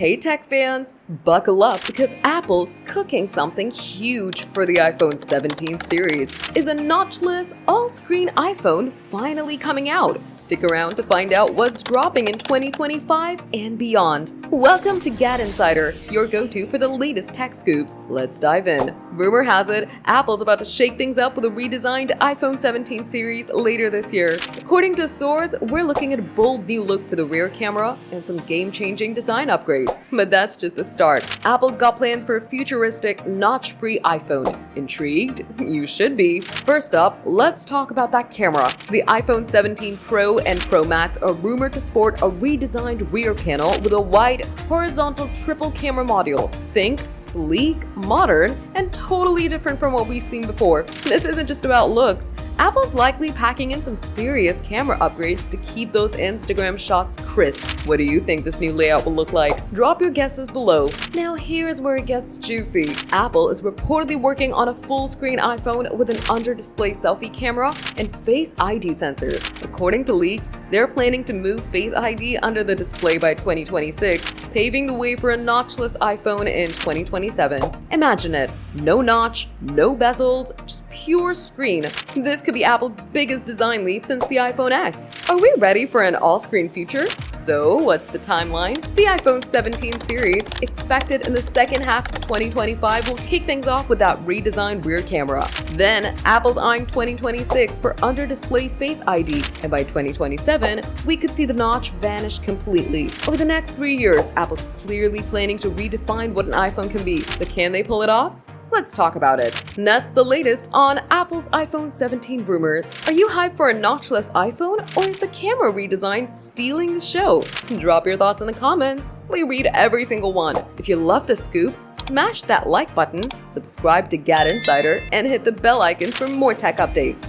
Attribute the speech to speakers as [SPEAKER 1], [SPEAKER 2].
[SPEAKER 1] Hey tech fans, buckle up because Apple's cooking something huge for the iPhone 17 series. Is a notchless, all-screen iPhone finally coming out? Stick around to find out what's dropping in 2025 and beyond. Welcome to GadInsider, your go-to for the latest tech scoops. Let's dive in. Rumor has it, Apple's about to shake things up with a redesigned iPhone 17 series later this year. According to sources, we're looking at a bold new look for the rear camera and some game-changing design upgrades. But that's just the start. Apple's got plans for a futuristic, notch-free iPhone. Intrigued? You should be. First up, let's talk about that camera. The iPhone 17 Pro and Pro Max are rumored to sport a redesigned rear panel with a wide, horizontal triple camera module. Think sleek, modern, and totally different from what we've seen before. This isn't just about looks. Apple's likely packing in some serious camera upgrades to keep those Instagram shots crisp. What do you think this new layout will look like? Drop your guesses below. Now here's where it gets juicy. Apple is reportedly working on a full-screen iPhone with an under-display selfie camera and Face ID sensors. According to leaks, they're planning to move Face ID under the display by 2026, paving the way for a notchless iPhone in 2027. Imagine it. No notch, no bezels, just pure screen. This could be Apple's biggest design leap since the iPhone X. Are we ready for an all-screen future? So, what's the timeline? The iPhone 17 series, expected in the second half of 2025, will kick things off with that redesigned rear camera. Then, Apple's eyeing 2026 for under-display Face ID, and by 2027, we could see the notch vanish completely. Over the next 3 years, Apple's clearly planning to redefine what an iPhone can be, but can they pull it off? Let's talk about it. And that's the latest on Apple's iPhone 17 rumors. Are you hyped for a notchless iPhone, or is the camera redesign stealing the show? Drop your thoughts in the comments. We read every single one. If you love the scoop, smash that like button, subscribe to GadInsider, and hit the bell icon for more tech updates.